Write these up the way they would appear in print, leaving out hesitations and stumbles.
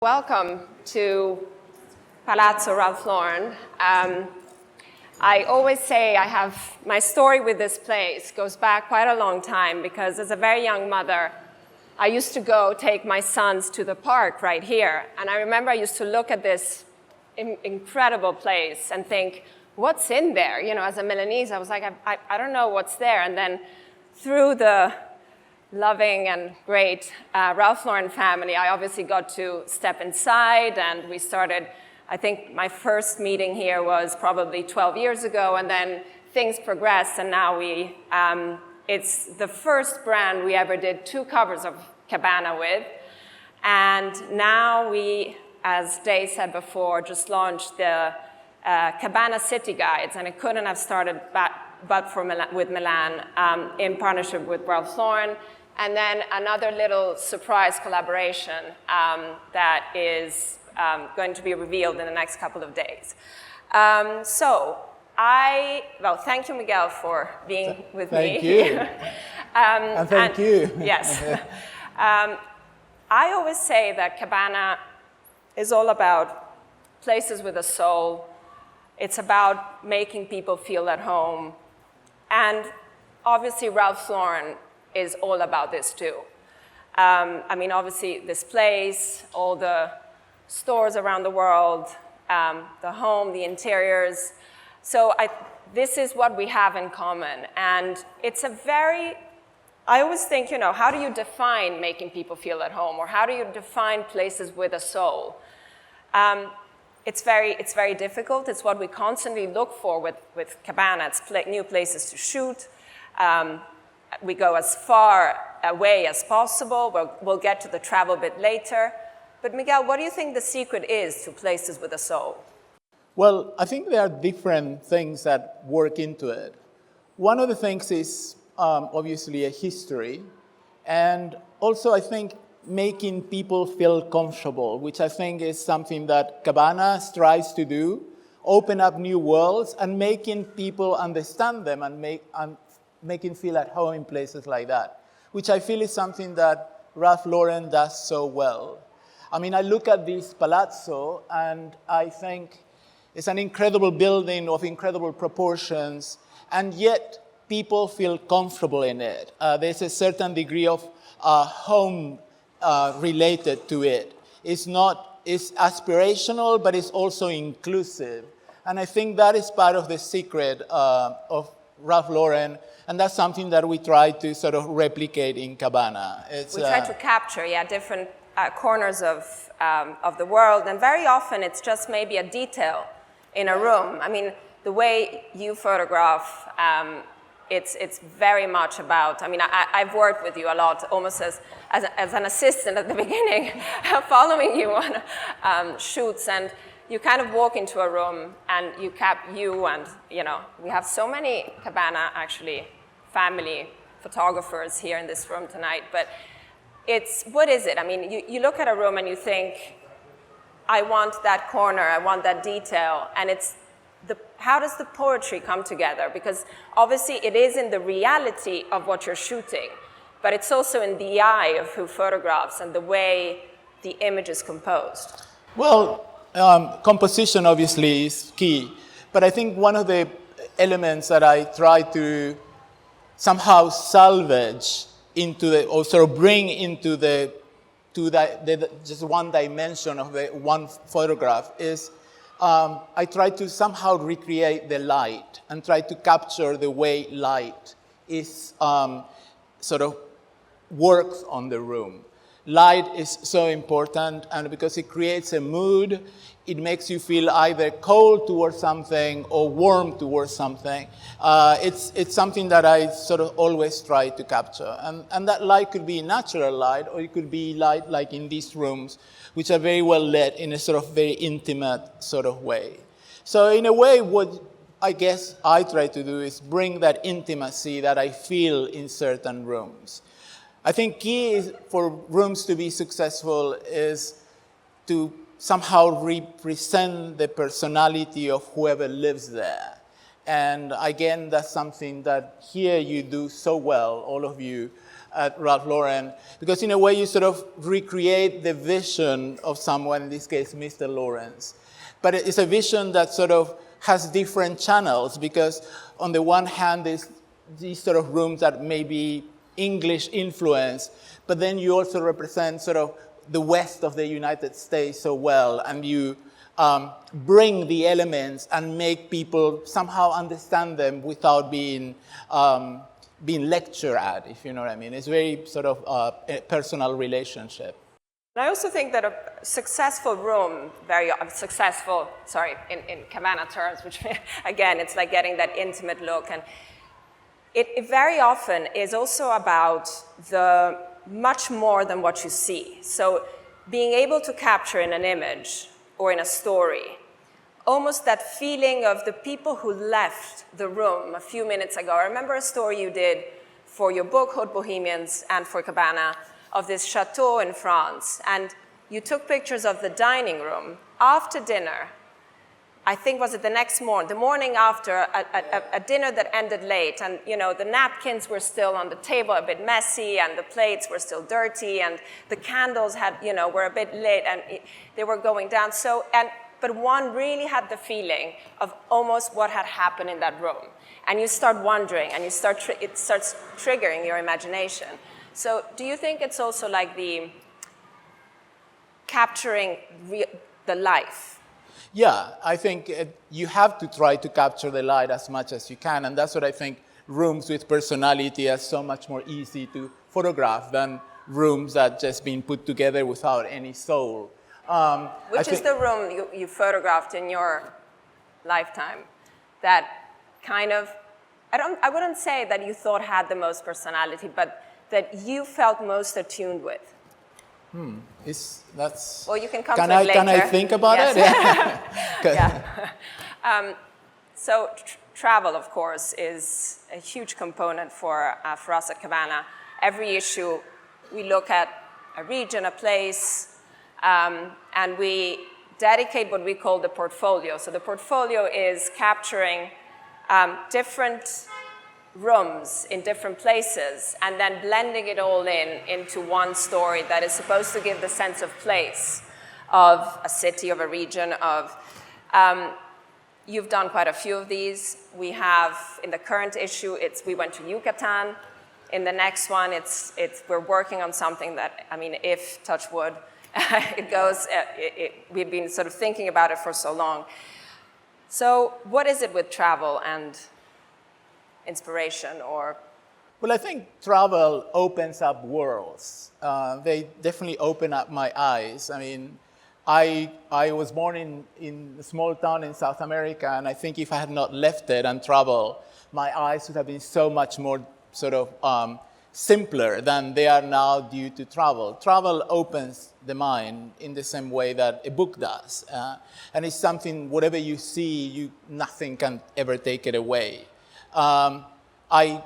Welcome to Palazzo Ralph Lauren. I always say my story with this place goes back quite a long time because as a very young mother, I used to go take my sons to the park right here. And I remember I used to look at this incredible place and think, what's in there? You know, as a Milanese, I was like, I don't know what's there. And then through the loving and great Ralph Lauren family, I obviously got to step inside, and we started, I think my first meeting here was probably 12 years ago, and then things progressed, and now it's the first brand we ever did 2 covers of Cabana with, and now we, as Day said before, just launched the Cabana City Guides, and it couldn't have started with Milan in partnership with Ralph Lauren. And then another little surprise collaboration that is going to be revealed in the next couple of days. Well, thank you, Miguel, for being with me. Thank you. And thank you. Yes. I always say that Cabana is all about places with a soul. It's about making people feel at home. And obviously, Ralph Lauren is all about this too. I mean, obviously, this place, all the stores around the world, the home, the interiors. So this is what we have in common. And it's I always think, how do you define making people feel at home? Or how do you define places with a soul? It's very difficult. It's what we constantly look for with Cabana. It's new places to shoot. We go as far away as possible. We'll get to the travel bit later. But Miguel, what do you think the secret is to places with a soul? Well, I think there are different things that work into it. One of the things is obviously a history. And also, I think, making people feel comfortable, which I think is something that Cabana strives to do, open up new worlds and making people understand them and making feel at home in places like that, which I feel is something that Ralph Lauren does so well. I mean, I look at this palazzo and I think it's an incredible building of incredible proportions, and yet people feel comfortable in it. There's a certain degree of home related to it. It's aspirational, but it's also inclusive. And I think that is part of the secret of Ralph Lauren, and that's something that we try to sort of replicate in Cabana. We try to capture, different corners of the world, and very often it's just maybe a detail in a room. I mean, the way you photograph, it's very much about, I mean, I've worked with you a lot, almost as an assistant at the beginning, following you on shoots, and you kind of walk into a room and we have so many Cabana, actually, family photographers here in this room tonight, but what is it? I mean, you look at a room and you think, I want that corner, I want that detail, and how does the poetry come together? Because obviously it is in the reality of what you're shooting, but it's also in the eye of who photographs and the way the image is composed. Well, composition obviously is key, but I think one of the elements that I try to somehow salvage or sort of bring into just one dimension of the one photograph is I try to somehow recreate the light and try to capture the way light is sort of works on the room. Light is so important, and because it creates a mood, it makes you feel either cold towards something or warm towards something. It's something that I sort of always try to capture. And that light could be natural light, or it could be light like in these rooms, which are very well lit in a sort of very intimate sort of way. So in a way, what I guess I try to do is bring that intimacy that I feel in certain rooms. I think key for rooms to be successful is to somehow represent the personality of whoever lives there. And again, that's something that here you do so well, all of you. at Ralph Lauren, because in a way you sort of recreate the vision of someone, in this case, Mr. Lawrence. But it's a vision that sort of has different channels, because on the one hand, there's these sort of rooms that may be English influence, but then you also represent sort of the west of the United States so well, and you bring the elements and make people somehow understand them without being lectured at, if you know what I mean. It's very sort of a personal relationship. I also think that a successful room, very successful, sorry, in Cabana terms, which again, it's like getting that intimate look. And it very often is also about the much more than what you see. So being able to capture in an image or in a story, almost that feeling of the people who left the room a few minutes ago. I remember a story you did for your book, Haute Bohemians, and for Cabana, of this chateau in France. And you took pictures of the dining room after dinner. I think was it the next morning, the morning after a dinner that ended late, and you know the napkins were still on the table, a bit messy, and the plates were still dirty, and the candles had, you know, were a bit lit, and they were going down. So, but one really had the feeling of almost what had happened in that room, and you start wondering, and it starts triggering your imagination. So, do you think it's also like the capturing the life? Yeah, I think you have to try to capture the light as much as you can, and that's what I think rooms with personality are so much more easy to photograph than rooms that just been put together without any soul. Which is the room you photographed in your lifetime that kind of, I wouldn't say that you thought had the most personality, but that you felt most attuned with? Well, you can come to it later. Can I think about it? Yeah. So travel, of course, is a huge component for us at Cabana. Every issue, we look at a region, a place, and we dedicate what we call the portfolio. So the portfolio is capturing different rooms in different places and then blending it all into one story that is supposed to give the sense of place, of a city, of a region, of... You've done quite a few of these. We have, in the current issue, we went to Yucatan. In the next one, we're working on something that, I mean, if, touch wood, it goes, we've been sort of thinking about it for so long. So what is it with travel and inspiration, or? Well, I think travel opens up worlds. They definitely open up my eyes. I mean, I was born in a small town in South America, and I think if I had not left it and traveled, my eyes would have been so much more sort of simpler than they are now due to travel. Travel opens the mind in the same way that a book does. And it's something, whatever you see, nothing can ever take it away. I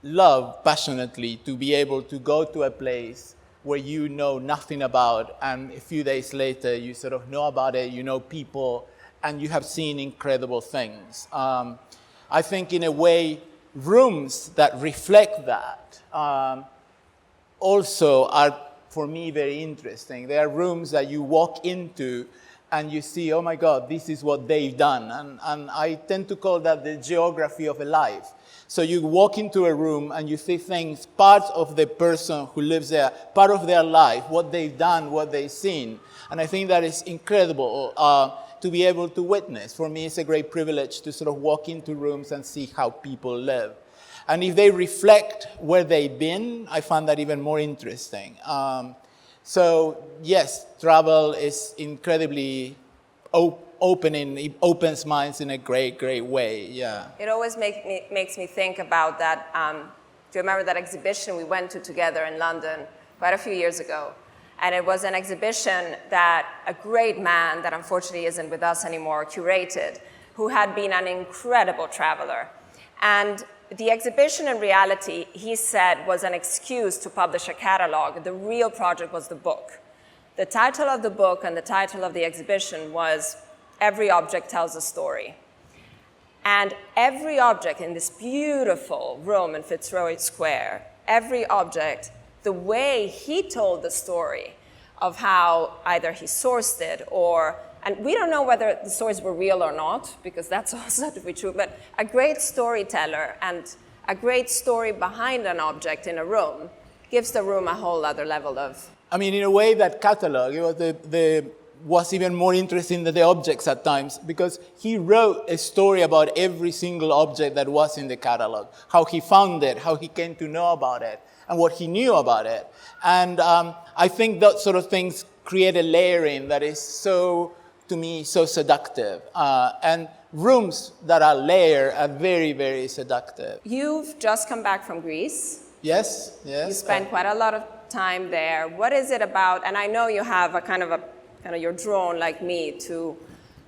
love passionately to be able to go to a place where you know nothing about, and a few days later you sort of know about it, you know people, and you have seen incredible things. I think in a way, rooms that reflect that also are, for me, very interesting. They are rooms that you walk into and you see, oh my God, this is what they've done. And I tend to call that the geography of a life. So you walk into a room and you see things, parts of the person who lives there, part of their life, what they've done, what they've seen. And I think that is incredible to be able to witness. For me, it's a great privilege to sort of walk into rooms and see how people live. And if they reflect where they've been, I find that even more interesting. So yes, travel is incredibly opening. It opens minds in a great, great way. Yeah. It always makes me think about that. Do you remember that exhibition we went to together in London quite a few years ago? And it was an exhibition that a great man, that unfortunately isn't with us anymore, curated, who had been an incredible traveler. And the exhibition, in reality, he said, was an excuse to publish a catalog. The real project was the book. The title of the book and the title of the exhibition was Every Object Tells a Story. And every object in this beautiful room in Fitzroy Square, every object, the way he told the story of how either he sourced it and we don't know whether the stories were real or not, because that's also to be true, but a great storyteller and a great story behind an object in a room gives the room a whole other level of... I mean, in a way, that catalog was even more interesting than the objects at times, because he wrote a story about every single object that was in the catalog, how he found it, how he came to know about it, and what he knew about it. And I think that sort of things create a layering that is so, to me, so seductive. And rooms that are layered are very, very seductive. You've just come back from Greece. Yes, yes. You spent quite a lot of time there. What is it about, and I know you have you're drawn like me to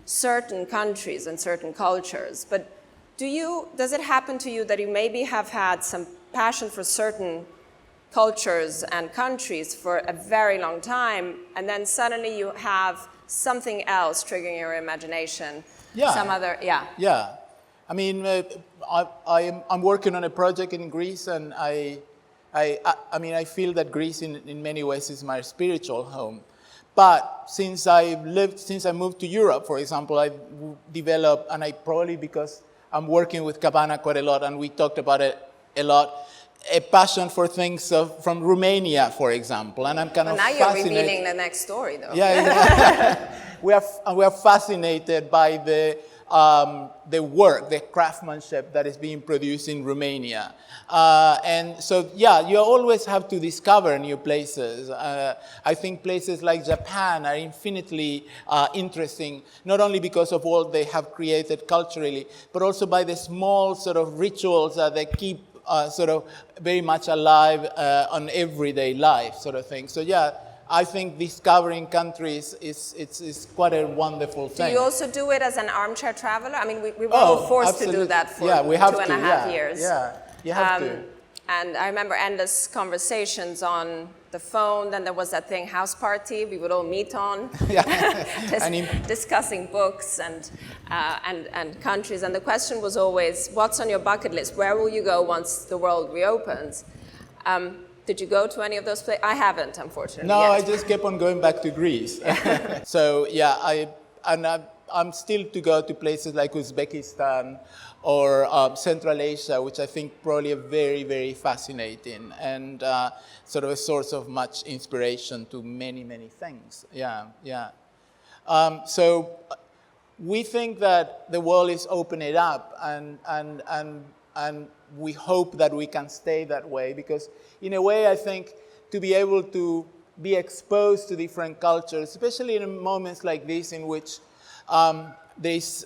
certain countries and certain cultures, but does it happen to you that you maybe have had some passion for certain cultures and countries for a very long time, and then suddenly you have something else triggering your imagination? Yeah. Some other, yeah. Yeah. I mean, I'm working on a project in Greece, and I feel that Greece in many ways is my spiritual home. But since I moved to Europe, for example, I've developed, and because I'm working with Cabana quite a lot, and we talked about it a lot, a passion for things from Romania, for example. And I'm kind of fascinated. Now you're revealing the next story, though. Yeah. we are fascinated by the work, the craftsmanship that is being produced in Romania. And so, yeah, you always have to discover new places. I think places like Japan are infinitely interesting, not only because of what they have created culturally, but also by the small sort of rituals that they keep sort of very much alive on everyday life sort of thing. So, yeah, I think discovering countries is quite a wonderful thing. Do you also do it as an armchair traveler? I mean, we were all forced absolutely. to do that for we have 2.5 years. Yeah, you have to. And I remember endless conversations on the phone. Then there was that thing, house party, we would all meet on, discussing books and countries. And the question was always, what's on your bucket list? Where will you go once the world reopens? Did you go to any of those places? I haven't, unfortunately. No, yet. I just kept on going back to Greece. So, yeah, I'm still to go to places like Uzbekistan or Central Asia, which I think probably are very, very fascinating and sort of a source of much inspiration to many, many things. Yeah, yeah. So we think that the world is opening up, and we hope that we can stay that way, because in a way I think to be able to be exposed to different cultures, especially in moments like this in which there's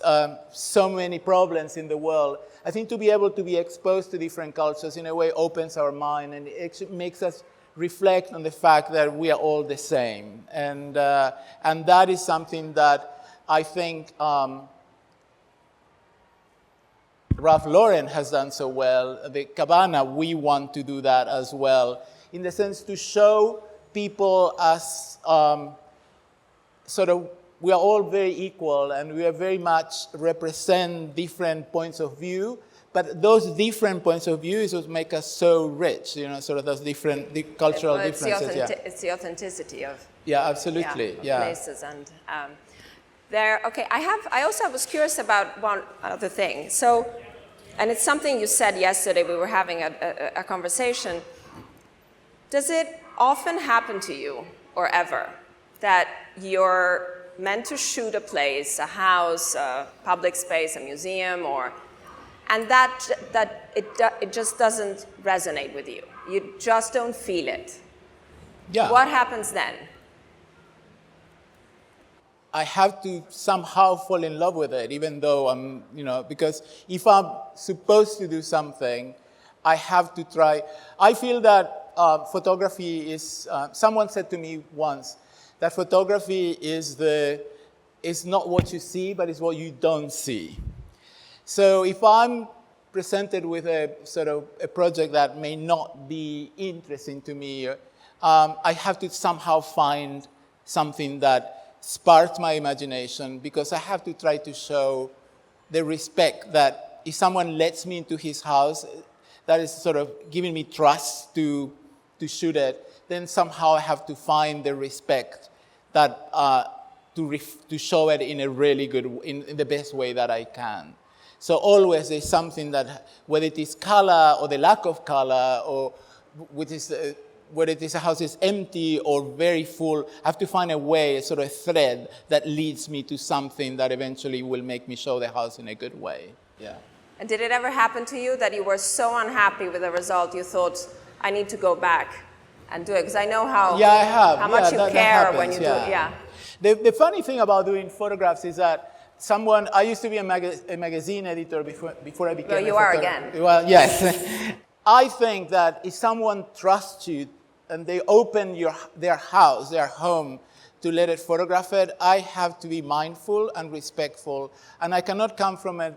so many problems in the world, I think to be able to be exposed to different cultures in a way opens our mind, and it makes us reflect on the fact that we are all the same. And that is something that I think Ralph Lauren has done so well. The Cabana, we want to do that as well, in the sense to show people as sort of, we are all very equal, and we are very much represent different points of view, but those different points of view is what make us so rich, sort of those different cultural differences. It's the authenticity of absolutely. Places and okay. I also was curious about one other thing. So, and it's something you said yesterday. We were having a conversation. Does it often happen to you, or ever, that you're meant to shoot a place, a house, a public space, a museum, and that it just doesn't resonate with you? You just don't feel it. Yeah. What happens then? I have to somehow fall in love with it, even though I'm, because if I'm supposed to do something, I have to try. I feel that photography is, someone said to me once, that photography is not what you see, but it's what you don't see. So if I'm presented with a sort of a project that may not be interesting to me, I have to somehow find something that sparks my imagination, because I have to try to show the respect that if someone lets me into his house, that is sort of giving me trust to shoot it, then somehow I have to find the respect that to show it in a really good, in the best way that I can. So always there's something that, whether it is color or the lack of color, or whether it is a house is empty or very full, I have to find a way, a sort of thread that leads me to something that eventually will make me show the house in a good way. Yeah. And did it ever happen to you that you were so unhappy with the result you thought, I need to go back and do it? Because I know how, yeah, I have. how much yeah, you that care happens, when you do it. Yeah. The funny thing about doing photographs is that I used to be a magazine editor before I became well, you are again. Well, yes. I think that if someone trusts you and they open their house, their home, to let it photograph it, I have to be mindful and respectful. And I cannot come from a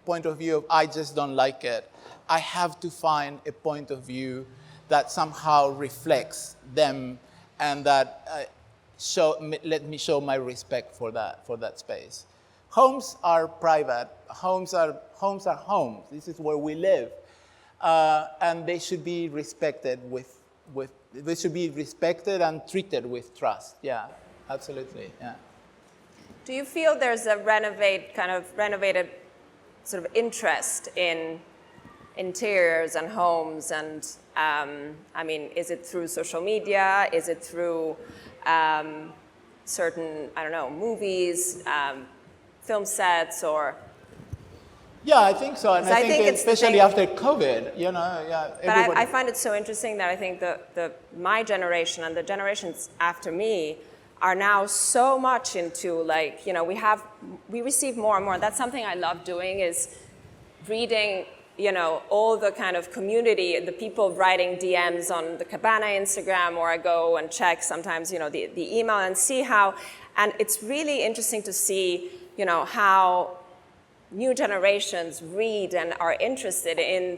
point of view of, I just don't like it. I have to find a point of view that somehow reflects them and that let me show my respect for that space. Homes are private. Homes are homes. This is where we live, and they should be respected they should be respected and treated with trust. Yeah, absolutely. Yeah. Do you feel there's a renovated sort of interest in interiors and homes? And I mean, is it through social media? Is it through certain, I don't know, movies, film sets, or? Yeah, I think so, and I think especially after COVID, But I find it so interesting that I think my generation and the generations after me are now so much into, like, we receive more and more. That's something I love doing, is reading, all the kind of community, the people writing DMs on the Cabana Instagram, or I go and check sometimes, the email and see how, and it's really interesting to see, how new generations read and are interested in,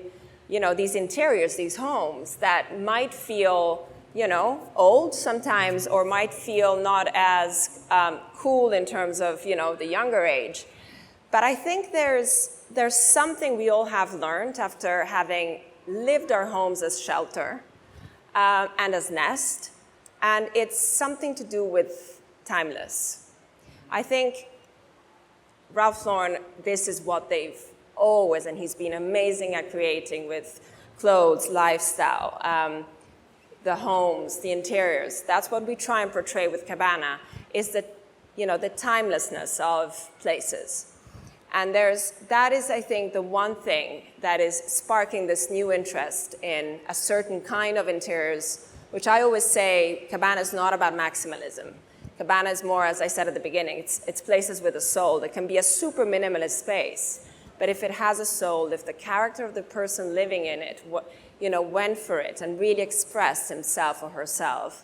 these interiors, these homes that might feel, old sometimes, or might feel not as cool in terms of, the younger age. But I think there's something we all have learned after having lived our homes as shelter and as nest, and it's something to do with timeless. I think Ralph Lauren, this is what they've always, and he's been amazing at creating with clothes, lifestyle, the homes, the interiors. That's what we try and portray with Cabana, is the timelessness of places. And that is, I think, the one thing that is sparking this new interest in a certain kind of interiors, which I always say, Cabana is not about maximalism. Cabana is more, as I said at the beginning, it's places with a soul. It can be a super minimalist space, but if it has a soul, if the character of the person living in it, went for it and really expressed himself or herself,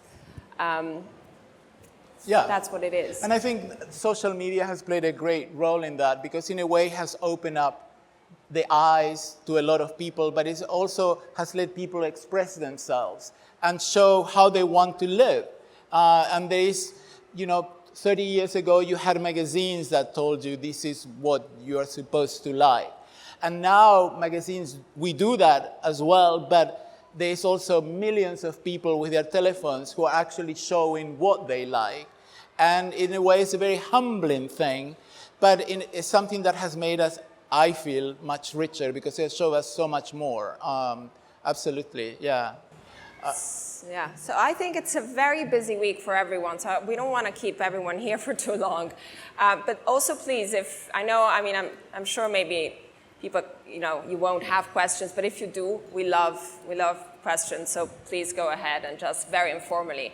that's what it is. And I think social media has played a great role in that, because in a way has opened up the eyes to a lot of people, but it also has let people express themselves and show how they want to live. And there is, 30 years ago, you had magazines that told you this is what you're supposed to like. And now magazines, we do that as well, but there's also millions of people with their telephones who are actually showing what they like. And in a way, it's a very humbling thing, but it's something that has made us, I feel, much richer, because it shows us so much more. Absolutely, yeah. Yeah, so I think it's a very busy week for everyone, so we don't want to keep everyone here for too long. But also, please, I'm sure maybe people, you won't have questions, but if you do, we love questions, so please go ahead and just very informally.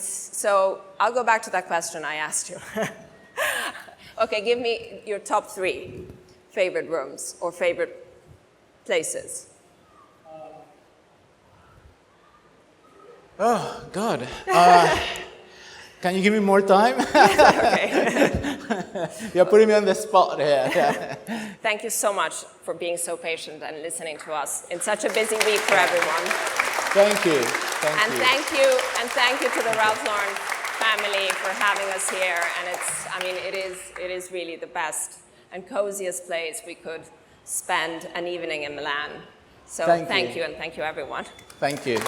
So I'll go back to that question I asked you. Okay, give me your top 3 favorite rooms or favorite places. Oh, God. Can you give me more time? Okay. You're putting me on the spot here. Thank you so much for being so patient and listening to us in such a busy week for everyone. Thank you. Thank you to the Ralph Lauren family for having us here. And it is really the best and coziest place we could spend an evening in Milan. So Thank thank you. you, and thank you everyone. Thank you.